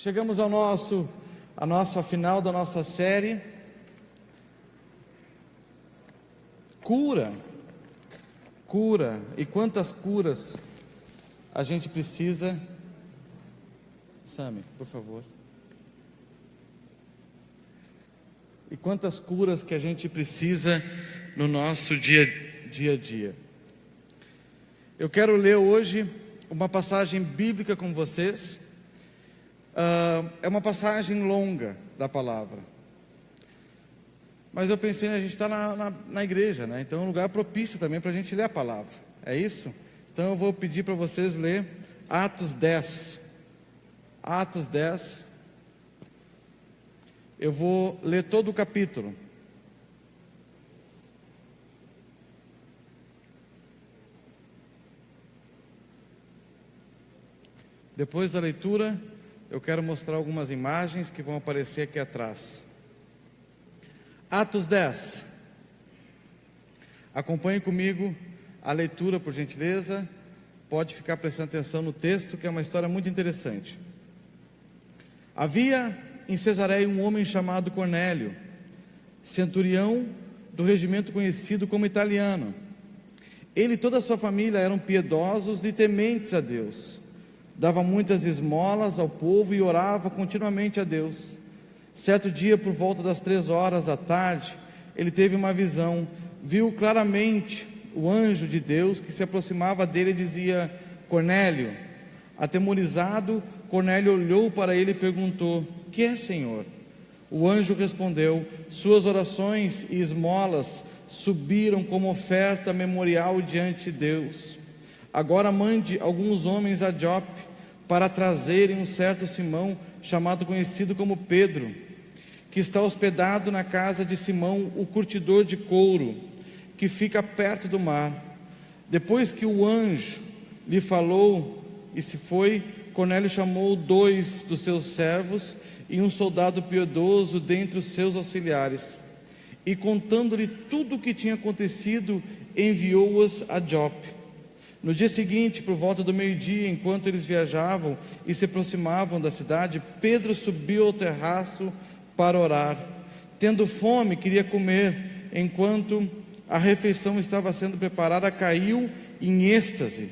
Chegamos a nossa final da nossa série. Cura. E quantas curas a gente precisa? Sami, por favor. E quantas curas que a gente precisa no nosso dia a dia. Eu quero ler hoje uma passagem bíblica com vocês. É uma passagem longa da palavra, mas eu pensei, a gente está na igreja, né? Então é um lugar propício também para a gente ler a palavra, é isso? Então eu vou pedir para vocês ler Atos 10. Atos 10. Eu vou ler todo o capítulo. Depois da leitura, eu quero mostrar algumas imagens que vão aparecer aqui atrás. Atos 10. Acompanhe comigo a leitura, por gentileza. Pode ficar prestando atenção no texto, que é uma história muito interessante. Havia em Cesareia um homem chamado Cornélio, centurião do regimento conhecido como italiano. Ele e toda a sua família eram piedosos e tementes a Deus. Dava muitas esmolas ao povo e orava continuamente a Deus. Certo dia, por volta das 3 da tarde, ele teve uma visão. Viu claramente o anjo de Deus que se aproximava dele e dizia: Cornélio. Atemorizado, Cornélio olhou para ele e perguntou: que é, Senhor? O anjo respondeu: suas orações e esmolas subiram como oferta memorial diante de Deus. Agora mande alguns homens a Jope para trazerem um certo Simão, chamado conhecido como Pedro, que está hospedado na casa de Simão, o curtidor de couro, que fica perto do mar. Depois que o anjo lhe falou e se foi, Cornélio chamou 2 dos seus servos e um soldado piedoso dentre os seus auxiliares, e contando-lhe tudo o que tinha acontecido, enviou-os a Jope. No dia seguinte, por volta do meio-dia, enquanto eles viajavam e se aproximavam da cidade, Pedro subiu ao terraço para orar. Tendo fome, queria comer. Enquanto a refeição estava sendo preparada, caiu em êxtase.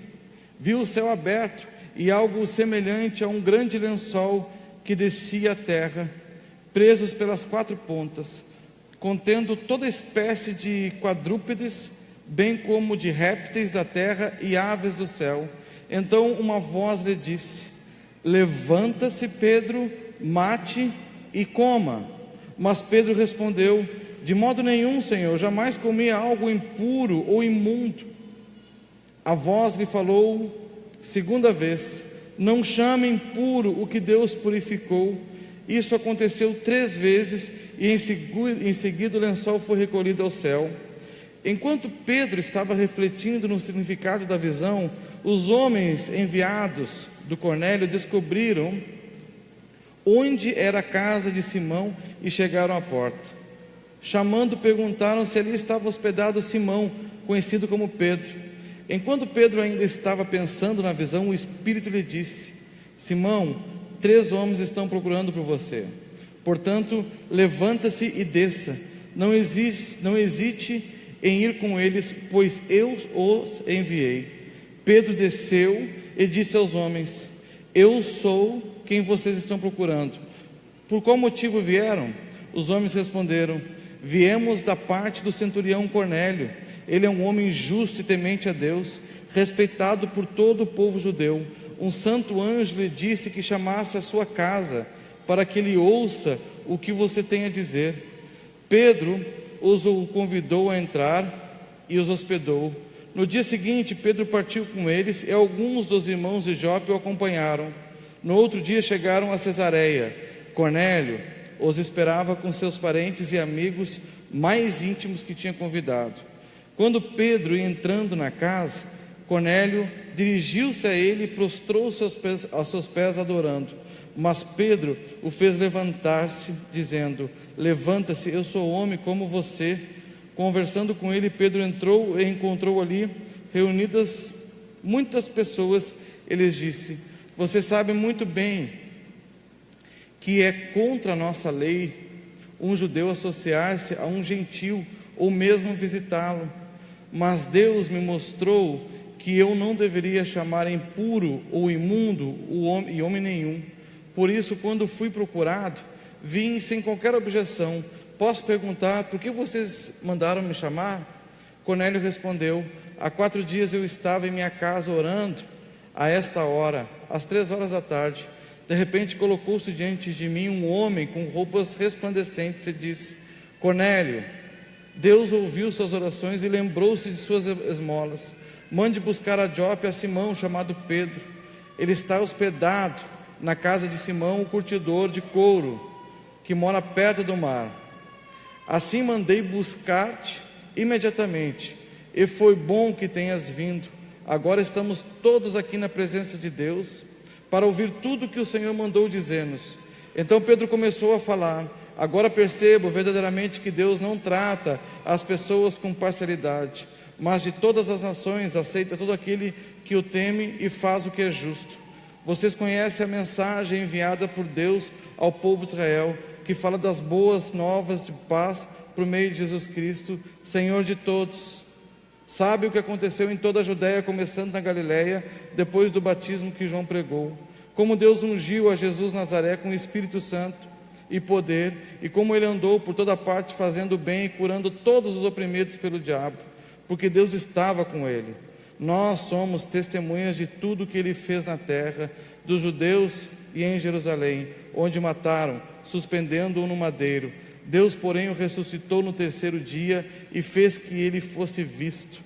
Viu o céu aberto e algo semelhante a um grande lençol que descia à terra, presos pelas 4 pontas, contendo toda espécie de quadrúpedes, bem como de répteis da terra e aves do céu. Então uma voz lhe disse: levanta-se, Pedro, mate e coma. Mas Pedro respondeu: de modo nenhum, Senhor, jamais comi algo impuro ou imundo. A voz lhe falou segunda vez: não chame impuro o que Deus purificou. Isso aconteceu 3 vezes e em seguida o lençol foi recolhido ao céu. Enquanto Pedro estava refletindo no significado da visão, os homens enviados do Cornélio descobriram onde era a casa de Simão e chegaram à porta. Chamando, perguntaram se ali estava hospedado Simão, conhecido como Pedro. Enquanto Pedro ainda estava pensando na visão, o Espírito lhe disse: Simão, 3 homens estão procurando por você. Portanto, levanta-se e desça. Não hesite em ir com eles, pois eu os enviei. Pedro desceu e disse aos homens: eu sou quem vocês estão procurando. Por qual motivo vieram? Os homens responderam: viemos da parte do centurião Cornélio. Ele é um homem justo e temente a Deus, respeitado por todo o povo judeu. Um santo anjo lhe disse que chamasse a sua casa, para que ele ouça o que você tem a dizer. Pedro os convidou a entrar e os hospedou. No dia seguinte, Pedro partiu com eles e alguns dos irmãos de Jope o acompanharam. No outro dia chegaram a Cesareia. Cornélio os esperava com seus parentes e amigos mais íntimos que tinha convidado. Quando Pedro ia entrando na casa, Cornélio dirigiu-se a ele e prostrou-se aos seus pés adorando. Mas Pedro o fez levantar-se, dizendo: levanta-se, eu sou homem como você. Conversando com ele, Pedro entrou e encontrou ali reunidas muitas pessoas. Ele disse: você sabe muito bem que é contra a nossa lei um judeu associar-se a um gentil ou mesmo visitá-lo. Mas Deus me mostrou que eu não deveria chamar impuro ou imundo homem nenhum. Por isso, quando fui procurado, vim sem qualquer objeção. Posso perguntar, por que vocês mandaram me chamar? Cornélio respondeu: há 4 dias eu estava em minha casa orando, a esta hora, às 3 horas da tarde. De repente colocou-se diante de mim um homem com roupas resplandecentes e disse: Cornélio, Deus ouviu suas orações e lembrou-se de suas esmolas. Mande buscar a Jope a Simão, chamado Pedro. Ele está hospedado na casa de Simão, o curtidor de couro, que mora perto do mar. Assim mandei buscar-te imediatamente, e foi bom que tenhas vindo. Agora estamos todos aqui na presença de Deus, para ouvir tudo que o Senhor mandou dizer-nos. Então Pedro começou a falar: agora percebo verdadeiramente que Deus não trata as pessoas com parcialidade, mas de todas as nações aceita todo aquele que o teme e faz o que é justo. Vocês conhecem a mensagem enviada por Deus ao povo de Israel, que fala das boas novas de paz por meio de Jesus Cristo, Senhor de todos. Sabe o que aconteceu em toda a Judéia, começando na Galileia, depois do batismo que João pregou, como Deus ungiu a Jesus Nazaré com o Espírito Santo e poder, e como ele andou por toda parte fazendo bem e curando todos os oprimidos pelo diabo, porque Deus estava com ele. Nós somos testemunhas de tudo que ele fez na terra, dos judeus e em Jerusalém, onde mataram, suspendendo-o no madeiro. Deus, porém, o ressuscitou no 3º dia e fez que ele fosse visto,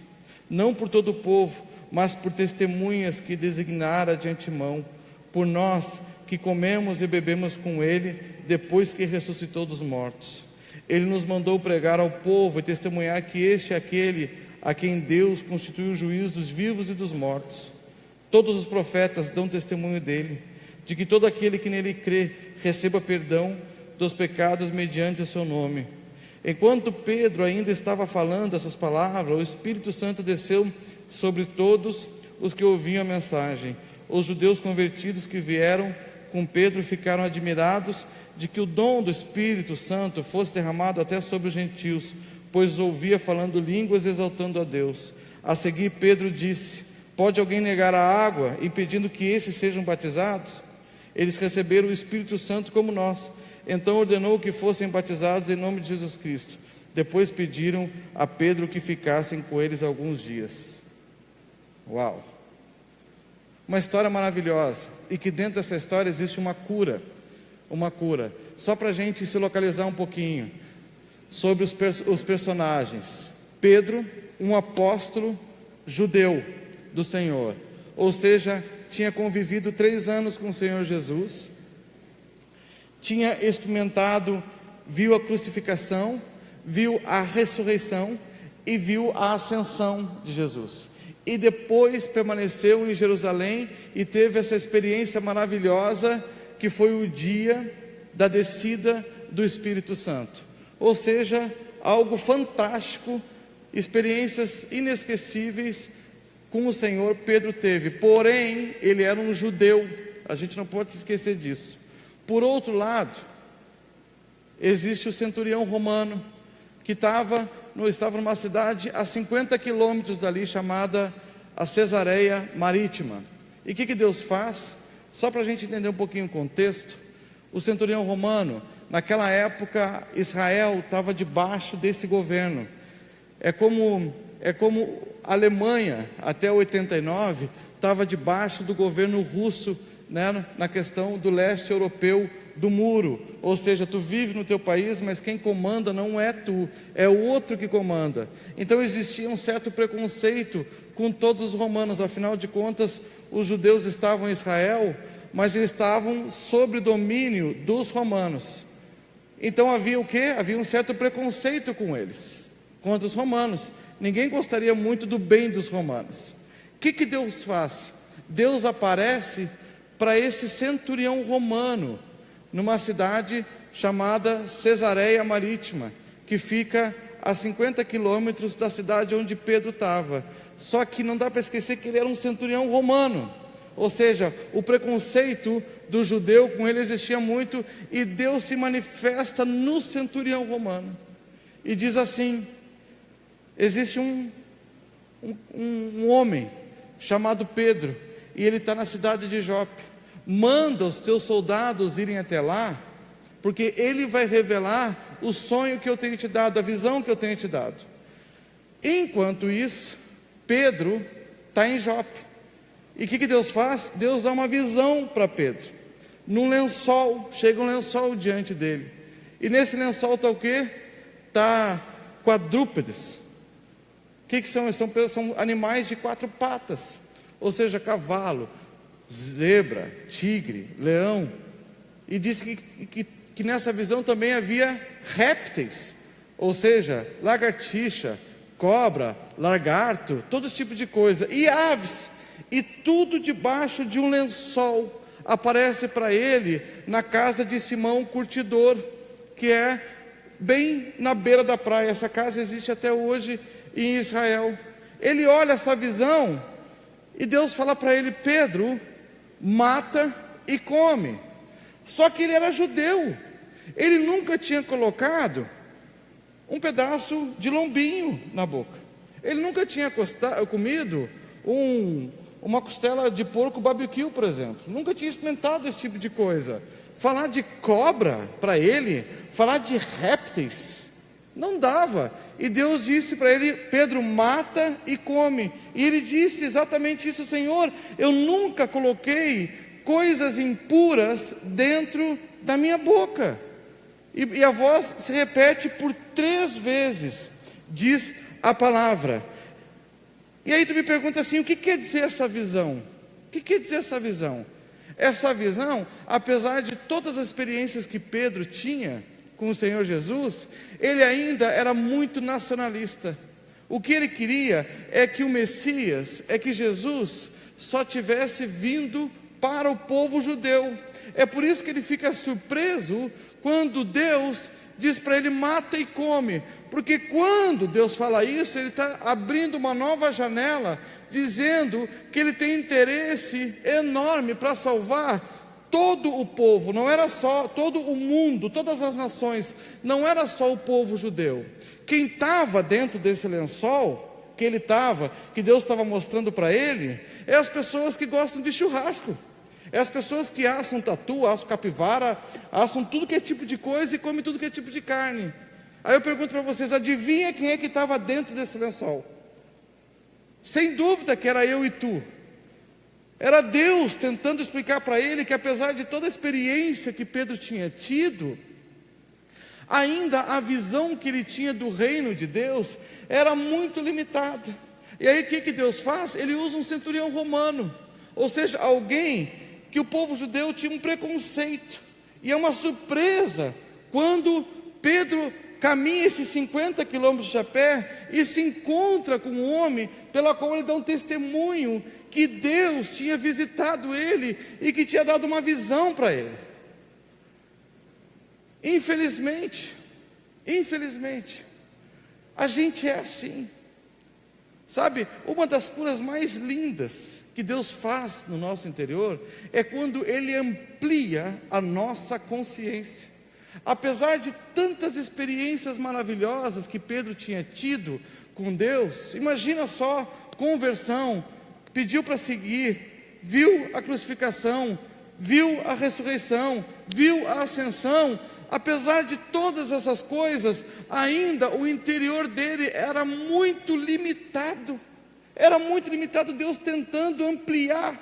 não por todo o povo, mas por testemunhas que designara de antemão, por nós que comemos e bebemos com ele, depois que ressuscitou dos mortos. Ele nos mandou pregar ao povo e testemunhar que este é aquele a quem Deus constituiu o juiz dos vivos e dos mortos. Todos os profetas dão testemunho dele, de que todo aquele que nele crê receba perdão dos pecados mediante o seu nome. Enquanto Pedro ainda estava falando essas palavras, o Espírito Santo desceu sobre todos os que ouviam a mensagem. Os judeus convertidos que vieram com Pedro ficaram admirados de que o dom do Espírito Santo fosse derramado até sobre os gentios, pois os ouvia falando línguas, exaltando a Deus. A seguir Pedro disse: pode alguém negar a água, impedindo que esses sejam batizados? Eles receberam o Espírito Santo como nós. Então ordenou que fossem batizados em nome de Jesus Cristo. Depois pediram a Pedro que ficassem com eles alguns dias. Uau! Uma história maravilhosa, e que dentro dessa história existe uma cura. Só para a gente se localizar um pouquinho sobre os personagens. Pedro, um apóstolo judeu do Senhor, ou seja, tinha convivido 3 anos com o Senhor Jesus, tinha experimentado, viu a crucificação, viu a ressurreição e viu a ascensão de Jesus. E depois permaneceu em Jerusalém e teve essa experiência maravilhosa, que foi o dia da descida do Espírito Santo. Ou seja, algo fantástico, experiências inesquecíveis com o Senhor Pedro teve. Porém, ele era um judeu, a gente não pode esquecer disso. Por outro lado, existe o centurião romano, que estava numa cidade a 50 quilômetros dali, chamada a Cesareia Marítima. E o que Deus faz? Só para a gente entender um pouquinho o contexto, o centurião romano, naquela época, Israel estava debaixo desse governo. É como a Alemanha, até 89, estava debaixo do governo russo, né, na questão do leste europeu, do muro. Ou seja, tu vive no teu país, mas quem comanda não é tu, é o outro que comanda. Então existia um certo preconceito com todos os romanos. Afinal de contas, os judeus estavam em Israel, mas eles estavam sob domínio dos romanos. Então havia o quê? Havia um certo preconceito com eles, contra os romanos. Ninguém gostaria muito do bem dos romanos. O que Deus faz? Deus aparece para esse centurião romano, numa cidade chamada Cesareia Marítima, que fica a 50 quilômetros da cidade onde Pedro estava. Só que não dá para esquecer que ele era um centurião romano, ou seja, o preconceito do judeu com ele existia muito, e Deus se manifesta no centurião romano, e diz assim: existe um homem chamado Pedro, e ele está na cidade de Jope, manda os teus soldados irem até lá, porque ele vai revelar o sonho que eu tenho te dado, a visão que eu tenho te dado. Enquanto isso, Pedro está em Jope, e o que Deus faz? Deus dá uma visão para Pedro, num lençol, chega um lençol diante dele, e nesse lençol está o quê? Está quadrúpedes. O que são? São animais de 4 patas, ou seja, cavalo, zebra, tigre, leão, e diz que nessa visão também havia répteis, ou seja, lagartixa, cobra, lagarto, todo tipo de coisa, e aves, e tudo debaixo de um lençol. Aparece para ele na casa de Simão Curtidor, que é bem na beira da praia. Essa casa existe até hoje em Israel. Ele olha essa visão, e Deus fala para ele: Pedro, mata e come. Só que ele era judeu, ele nunca tinha colocado um pedaço de lombinho na boca, ele nunca tinha comido uma costela de porco barbecue, por exemplo, nunca tinha experimentado esse tipo de coisa. Falar de cobra para ele, falar de répteis, não dava. E Deus disse para ele: Pedro, mata e come. E ele disse exatamente isso: Senhor, eu nunca coloquei coisas impuras dentro da minha boca. E a voz se repete por 3 vezes, diz a palavra. E aí tu me pergunta assim: o que quer dizer essa visão? O que quer dizer essa visão? Essa visão, apesar de todas as experiências que Pedro tinha com o Senhor Jesus, ele ainda era muito nacionalista. O que ele queria é que o Messias, é que Jesus só tivesse vindo para o povo judeu. É por isso que ele fica surpreso quando Deus diz para ele: mata e come, porque quando Deus fala isso, ele está abrindo uma nova janela, dizendo que ele tem interesse enorme para salvar todo o povo. Não era só todo o mundo, todas as nações, não era só o povo judeu. Quem estava dentro desse lençol, que Deus estava mostrando para ele, é as pessoas que gostam de churrasco, é as pessoas que assam tatu, assam capivara, assam tudo que é tipo de coisa e comem tudo que é tipo de carne. Aí eu pergunto para vocês: adivinha quem é que estava dentro desse lençol? Sem dúvida que era eu e tu. Era Deus tentando explicar para ele que, apesar de toda a experiência que Pedro tinha tido, ainda a visão que ele tinha do reino de Deus era muito limitada. E aí o que Deus faz? Ele usa um centurião romano, ou seja, alguém que o povo judeu tinha um preconceito. E é uma surpresa quando Pedro caminha esses 50 quilômetros a pé e se encontra com um homem pela qual ele dá um testemunho que Deus tinha visitado ele e que tinha dado uma visão para ele. Infelizmente, a gente é assim, sabe? Uma das curas mais lindas que Deus faz no nosso interior é quando Ele amplia a nossa consciência. Apesar de tantas experiências maravilhosas que Pedro tinha tido com Deus, imagina só, conversão, pediu para seguir, viu a crucificação, viu a ressurreição, viu a ascensão. Apesar de todas essas coisas, ainda o interior dele era muito limitado. Deus tentando ampliar.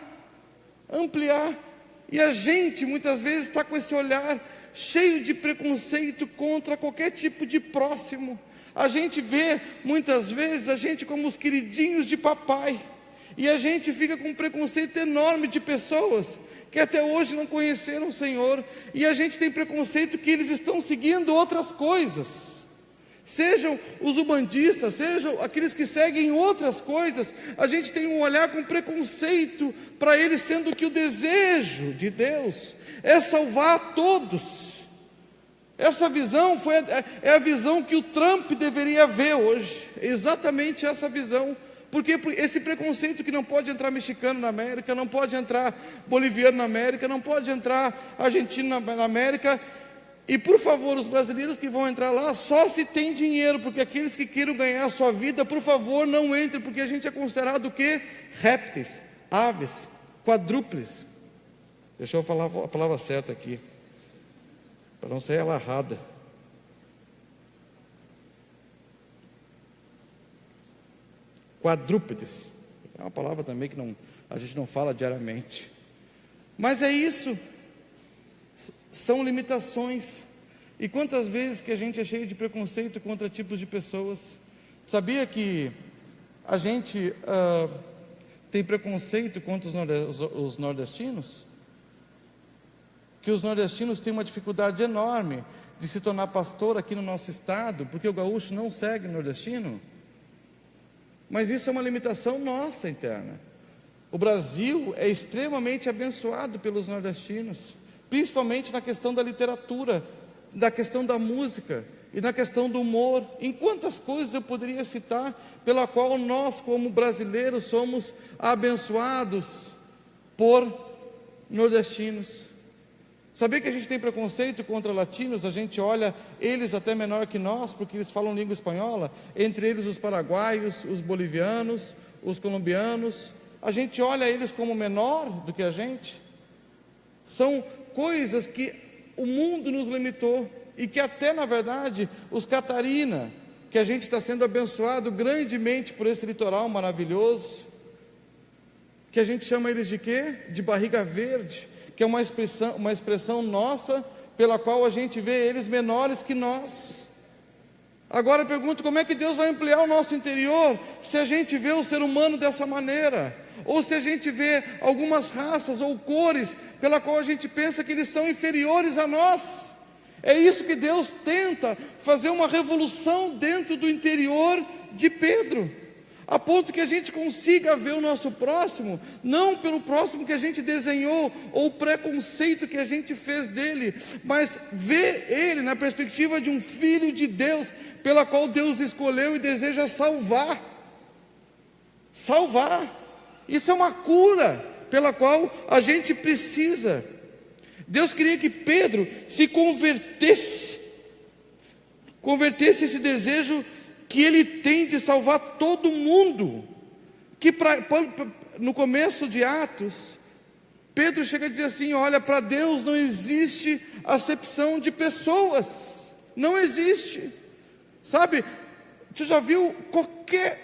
E a gente muitas vezes está com esse olhar cheio de preconceito contra qualquer tipo de próximo. A gente vê muitas vezes a gente como os queridinhos de papai, e a gente fica com um preconceito enorme de pessoas que até hoje não conheceram o Senhor, e a gente tem preconceito que eles estão seguindo outras coisas, sejam os umbandistas, sejam aqueles que seguem outras coisas. A gente tem um olhar com preconceito para eles, sendo que o desejo de Deus é salvar a todos. Essa visão é a visão que o Trump deveria ver hoje, exatamente essa visão. Porque esse preconceito que não pode entrar mexicano na América, não pode entrar boliviano na América, não pode entrar argentino na América. E por favor, os brasileiros que vão entrar lá, só se tem dinheiro, porque aqueles que queiram ganhar a sua vida, por favor, não entrem, porque a gente é considerado o quê? Répteis, aves, quadrúpedes. Deixa eu falar a palavra certa aqui, para não ser ela errada. Quadrúpedes, é uma palavra também que a gente não fala diariamente. Mas é isso, são limitações. E quantas vezes que a gente é cheio de preconceito contra tipos de pessoas? Sabia que a gente tem preconceito contra os nordestinos? Que os nordestinos têm uma dificuldade enorme de se tornar pastor aqui no nosso estado, porque o gaúcho não segue o nordestino? Mas isso é uma limitação nossa interna. O Brasil é extremamente abençoado pelos nordestinos, principalmente na questão da literatura, na questão da música e na questão do humor. Em quantas coisas eu poderia citar pela qual nós, como brasileiros, somos abençoados por nordestinos. Sabia que a gente tem preconceito contra latinos? A gente olha eles até menor que nós, porque eles falam língua espanhola, entre eles os paraguaios, os bolivianos, os colombianos. A gente olha eles como menor do que a gente. São coisas que o mundo nos limitou, e que até na verdade os Catarina, que a gente está sendo abençoado grandemente por esse litoral maravilhoso, que a gente chama eles de quê? De barriga verde, que é uma expressão nossa, pela qual a gente vê eles menores que nós. Agora eu pergunto, como é que Deus vai ampliar o nosso interior, se a gente vê o ser humano dessa maneira? Ou se a gente vê algumas raças ou cores, pela qual a gente pensa que eles são inferiores a nós? É isso que Deus tenta, fazer uma revolução dentro do interior de Pedro, a ponto que a gente consiga ver o nosso próximo, não pelo próximo que a gente desenhou, ou o preconceito que a gente fez dele, mas ver ele na perspectiva de um filho de Deus, pela qual Deus escolheu e deseja salvar. Isso é uma cura, pela qual a gente precisa. Deus queria que Pedro se convertesse esse desejo que ele tem de salvar todo mundo, que no começo de Atos, Pedro chega a dizer assim, olha, para Deus não existe acepção de pessoas, não existe, sabe, tu já viu,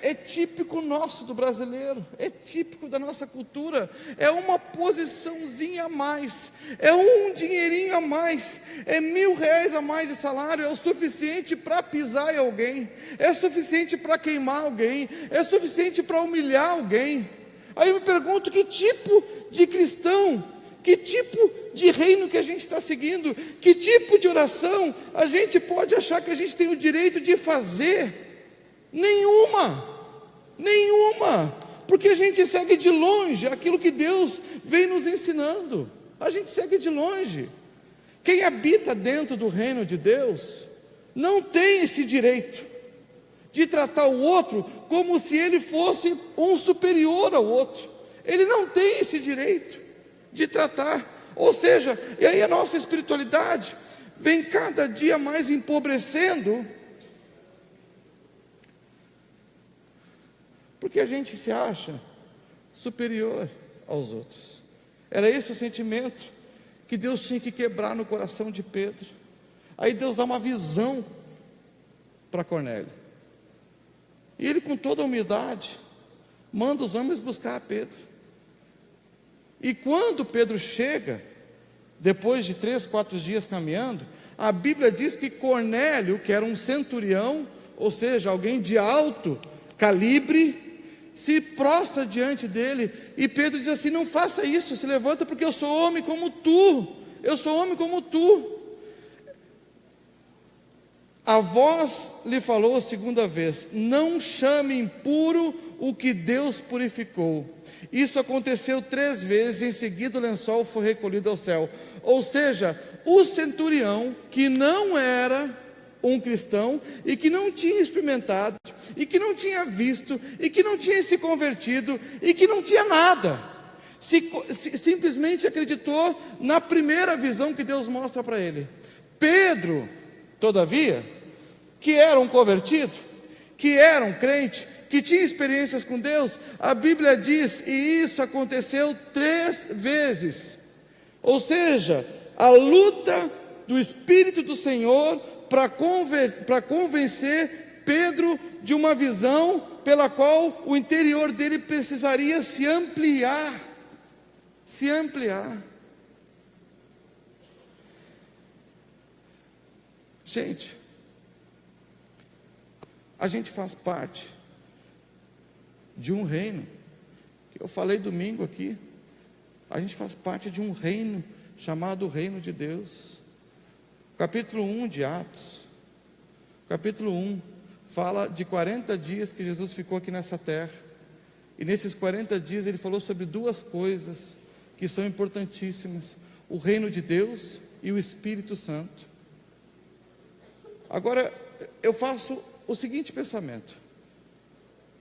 é típico nosso do brasileiro, é típico da nossa cultura, é uma posiçãozinha a mais, é um dinheirinho a mais, é R$1.000 a mais de salário, é o suficiente para pisar em alguém, é suficiente para queimar alguém, é suficiente para humilhar alguém. Aí eu me pergunto, que tipo de cristão, que tipo de reino que a gente está seguindo, que tipo de oração a gente pode achar que a gente tem o direito de fazer? Nenhuma, porque a gente segue de longe aquilo que Deus vem nos ensinando, a gente segue de longe. Quem habita dentro do reino de Deus, não tem esse direito de tratar o outro como se ele fosse um superior ao outro, ele não tem esse direito de tratar, ou seja, e aí a nossa espiritualidade vem cada dia mais empobrecendo, porque a gente se acha superior aos outros. Era esse o sentimento que Deus tinha que quebrar no coração de Pedro. Aí Deus dá uma visão para Cornélio, e ele, com toda a humildade, manda os homens buscar a Pedro. E quando Pedro chega, depois de 3, 4 dias caminhando, a Bíblia diz que Cornélio, que era um centurião, ou seja, alguém de alto calibre, se prostra diante dele, e Pedro diz assim, não faça isso, se levanta, porque eu sou homem como tu, A voz lhe falou a segunda vez, não chame impuro o que Deus purificou. Isso aconteceu 3 vezes, em seguida o lençol foi recolhido ao céu. Ou seja, o centurião, que não era um cristão e que não tinha experimentado, e que não tinha visto, e que não tinha se convertido, e que não tinha nada. Simplesmente acreditou na primeira visão que Deus mostra para ele. Pedro, todavia, que era um convertido, que era um crente, que tinha experiências com Deus, a Bíblia diz, e isso aconteceu 3 vezes. Ou seja, a luta do Espírito do Senhor para convencer Pedro de uma visão pela qual o interior dele precisaria se ampliar. Se ampliar. Gente, a gente faz parte de um reino, que eu falei domingo aqui, a gente faz parte de um reino chamado Reino de Deus. Capítulo 1 de Atos, capítulo 1, fala de 40 dias que Jesus ficou aqui nessa terra, e nesses 40 dias ele falou sobre 2 coisas que são importantíssimas: o reino de Deus e o Espírito Santo. Agora, eu faço o seguinte pensamento: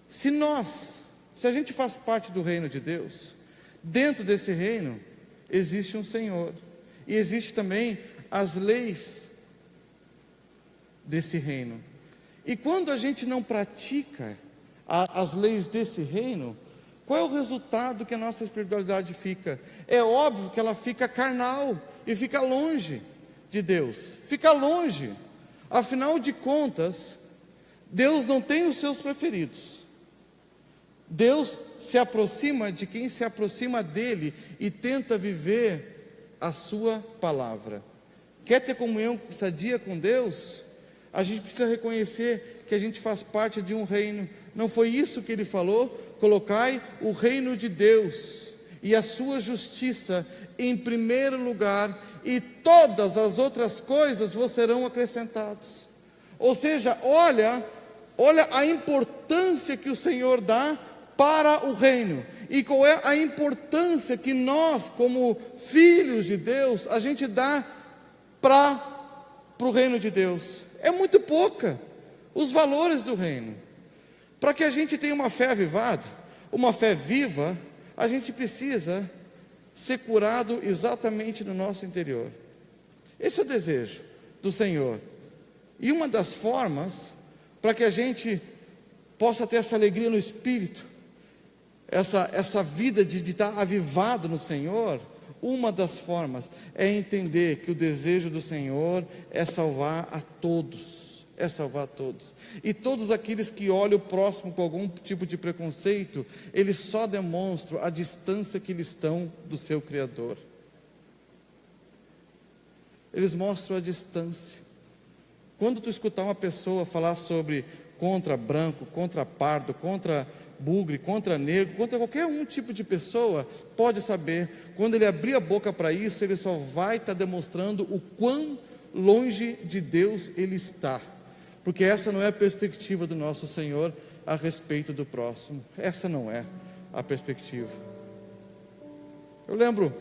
se a gente faz parte do reino de Deus, dentro desse reino existe um Senhor, e existe também as leis desse reino. E quando a gente não pratica as leis desse reino, qual é o resultado que a nossa espiritualidade fica? É óbvio que ela fica carnal e fica longe de Deus, fica longe. Afinal de contas, Deus não tem os seus preferidos. Deus se aproxima de quem se aproxima dele e tenta viver a sua palavra. Quer ter comunhão sadia com Deus? A gente precisa reconhecer que a gente faz parte de um reino. Não foi isso que ele falou? Colocai o reino de Deus e a sua justiça em primeiro lugar, e todas as outras coisas vos serão acrescentadas. Ou seja, olha a importância que o Senhor dá para o reino, e qual é a importância que nós, como filhos de Deus, a gente dá para o reino de Deus. É muito pouca os valores do reino. Para que a gente tenha uma fé avivada, uma fé viva, a gente precisa ser curado exatamente no nosso interior. Esse é o desejo do Senhor. E uma das formas para que a gente possa ter essa alegria no Espírito, essa vida de estar avivado no Senhor, uma das formas é entender que o desejo do Senhor é salvar a todos. É salvar a todos. E todos aqueles que olham o próximo com algum tipo de preconceito, eles só demonstram a distância que eles estão do seu Criador. Eles mostram a distância. Quando tu escutar uma pessoa falar sobre contra branco, contra pardo, contra bugre, contra negro, contra qualquer um tipo de pessoa, pode saber, quando ele abrir a boca para isso, ele só vai estar demonstrando o quão longe de Deus ele está. Porque essa não é a perspectiva do nosso Senhor a respeito do próximo. Essa não é a perspectiva. Eu lembro,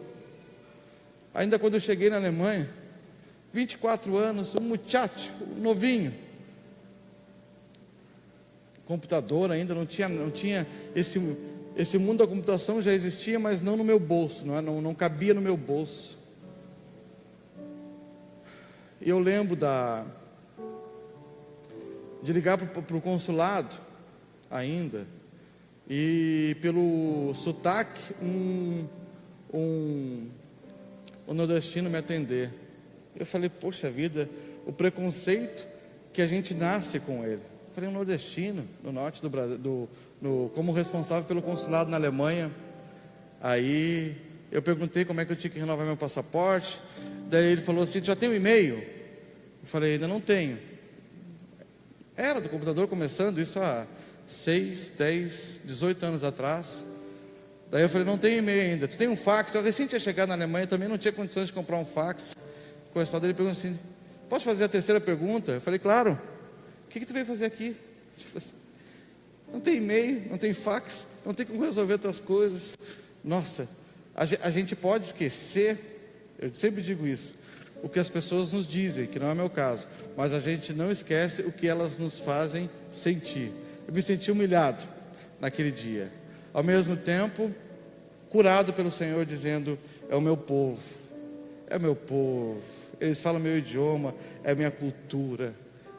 ainda quando eu cheguei na Alemanha, 24 anos, um muchacho, novinho, computador ainda não tinha esse mundo da computação já existia, mas não no meu bolso, não cabia no meu bolso. E eu lembro de ligar para o consulado ainda, e pelo sotaque um nordestino me atender. Eu falei, poxa vida, o preconceito que a gente nasce com ele. Eu falei, um nordestino no norte do Brasil, como responsável pelo consulado na Alemanha. Aí eu perguntei como é que eu tinha que renovar meu passaporte. Daí ele falou assim, já tem um e-mail? Eu falei, ainda não tenho. Era do computador começando, isso há 6, 10, 18 anos atrás. Daí eu falei, não tem e-mail ainda. Tu tem um fax? Eu recém tinha chegado na Alemanha, também não tinha condições de comprar um fax. O consulado dele perguntou assim, posso fazer a terceira pergunta? Eu falei, claro. O que tu veio fazer aqui? Não tem e-mail, não tem fax, não tem como resolver outras coisas. Nossa, a gente pode esquecer, eu sempre digo isso, o que as pessoas nos dizem, que não é meu caso, mas a gente não esquece o que elas nos fazem sentir. Eu me senti humilhado naquele dia, ao mesmo tempo curado pelo Senhor, dizendo: é o meu povo, é o meu povo, eles falam meu idioma, é minha cultura,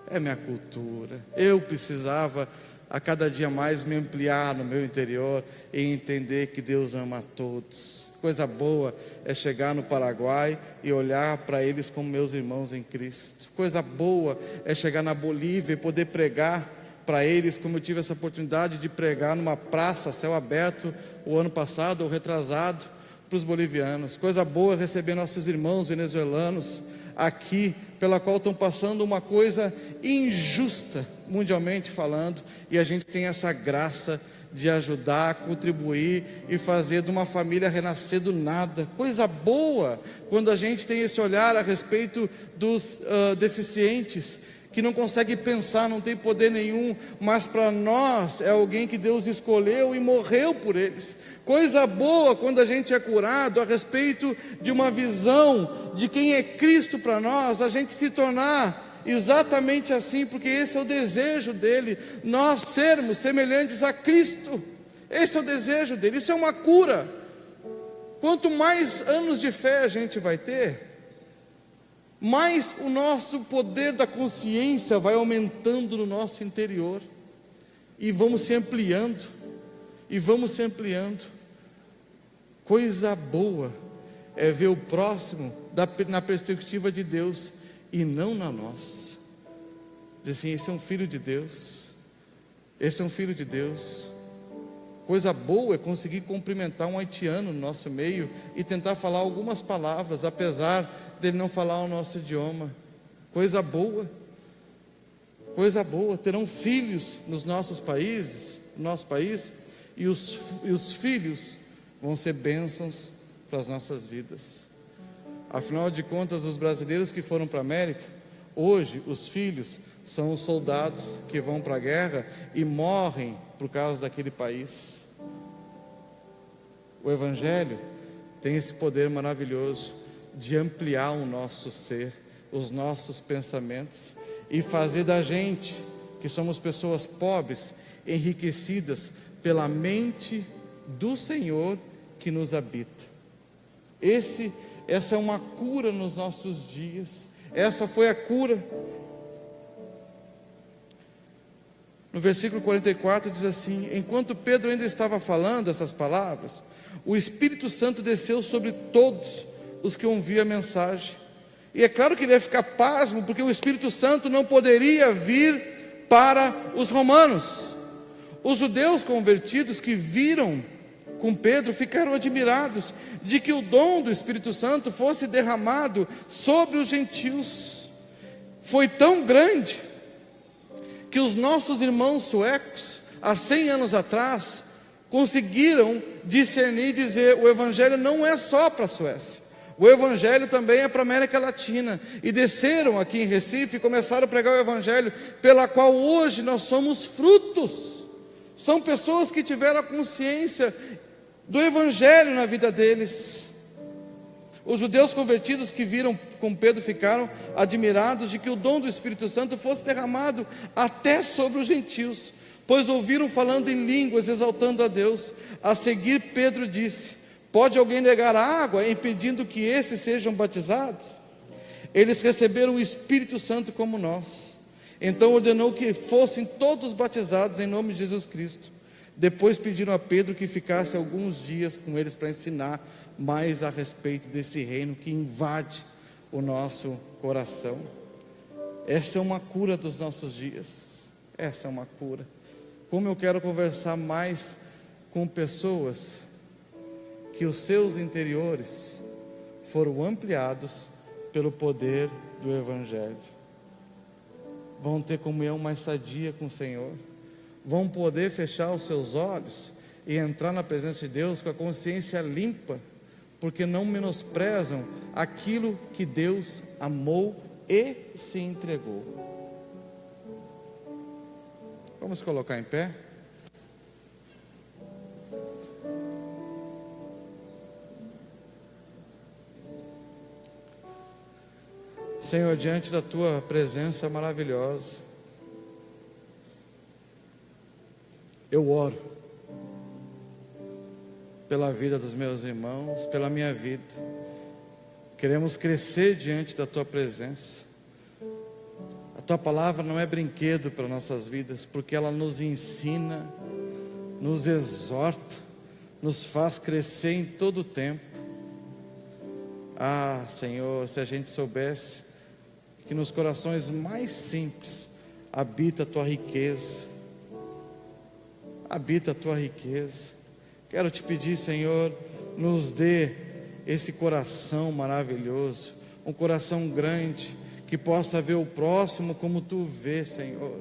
é minha cultura. Eu precisava a cada dia mais me ampliar no meu interior e entender que Deus ama a todos. Coisa boa é chegar no Paraguai e olhar para eles como meus irmãos em Cristo. Coisa boa é chegar na Bolívia e poder pregar para eles, como eu tive essa oportunidade de pregar numa praça, céu aberto, o ano passado ou retrasado, para os bolivianos. Coisa boa é receber nossos irmãos venezuelanos aqui, pela qual estão passando uma coisa injusta, mundialmente falando, e a gente tem essa graça de ajudar, contribuir e fazer de uma família renascer do nada. Coisa boa quando a gente tem esse olhar a respeito dos deficientes, que não consegue pensar, não tem poder nenhum, mas para nós é alguém que Deus escolheu e morreu por eles. Coisa boa quando a gente é curado a respeito de uma visão de quem é Cristo para nós, a gente se tornar exatamente assim, porque esse é o desejo dele, nós sermos semelhantes a Cristo. Esse é o desejo dele, isso é uma cura. Quanto mais anos de fé a gente vai ter, mais o nosso poder da consciência vai aumentando no nosso interior, e vamos se ampliando, e vamos se ampliando. Coisa boa é ver o próximo na perspectiva de Deus e não na nossa. Diz assim: esse é um filho de Deus, esse é um filho de Deus. Coisa boa é conseguir cumprimentar um haitiano no nosso meio e tentar falar algumas palavras, apesar dele não falar o nosso idioma. Coisa boa, terão filhos nos nossos países, no nosso país, e os filhos vão ser bênçãos para as nossas vidas. Afinal de contas, os brasileiros que foram para a América, hoje os filhos são os soldados que vão para a guerra e morrem por causa daquele país. O Evangelho tem esse poder maravilhoso de ampliar o nosso ser, os nossos pensamentos, e fazer da gente, que somos pessoas pobres, enriquecidas pela mente do Senhor que nos habita. Essa é uma cura nos nossos dias. Essa foi a cura. No versículo 44 diz assim: enquanto Pedro ainda estava falando essas palavras, o Espírito Santo desceu sobre todos os que ouviam a mensagem. E é claro que ele ia ficar pasmo, porque o Espírito Santo não poderia vir para os romanos. Os judeus convertidos que viram com Pedro ficaram admirados de que o dom do Espírito Santo fosse derramado sobre os gentios. Foi tão grande que os nossos irmãos suecos, há 100 anos atrás, conseguiram discernir e dizer: o Evangelho não é só para a Suécia, o Evangelho também é para a América Latina. E desceram aqui em Recife e começaram a pregar o Evangelho, pela qual hoje nós somos frutos. São pessoas que tiveram a consciência do Evangelho na vida deles. Os judeus convertidos que viram com Pedro ficaram admirados de que o dom do Espírito Santo fosse derramado até sobre os gentios, pois ouviram falando em línguas, exaltando a Deus. A seguir Pedro disse: pode alguém negar a água, impedindo que esses sejam batizados? Eles receberam o Espírito Santo como nós. Então ordenou que fossem todos batizados em nome de Jesus Cristo. Depois pediram a Pedro que ficasse alguns dias com eles para ensinar mais a respeito desse reino que invade o nosso coração. Essa é uma cura dos nossos dias. Essa é uma cura. Como eu quero conversar mais com pessoas que os seus interiores foram ampliados pelo poder do Evangelho. Vão ter comunhão mais sadia com o Senhor. Vão poder fechar os seus olhos e entrar na presença de Deus com a consciência limpa, porque não menosprezam aquilo que Deus amou e se entregou. Vamos colocar em pé? Senhor, diante da tua presença maravilhosa, eu oro pela vida dos meus irmãos, pela minha vida. Queremos crescer diante da tua presença. A tua palavra não é brinquedo para nossas vidas, porque ela nos ensina, nos exorta, nos faz crescer em todo o tempo. Ah, Senhor, se a gente soubesse que nos corações mais simples habita a tua riqueza, habita a tua riqueza. Quero te pedir, Senhor, nos dê esse coração maravilhoso, um coração grande, que possa ver o próximo como tu vês, Senhor.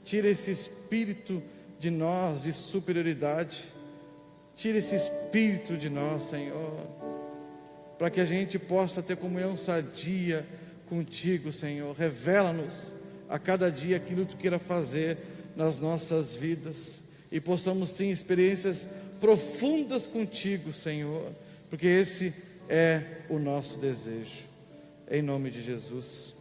Tira esse espírito de nós de superioridade, tira esse espírito de nós, Senhor, para que a gente possa ter comunhão sadia contigo, Senhor. Revela-nos a cada dia aquilo que tu queira fazer nas nossas vidas, e possamos ter experiências profundas contigo, Senhor, porque esse é o nosso desejo, em nome de Jesus.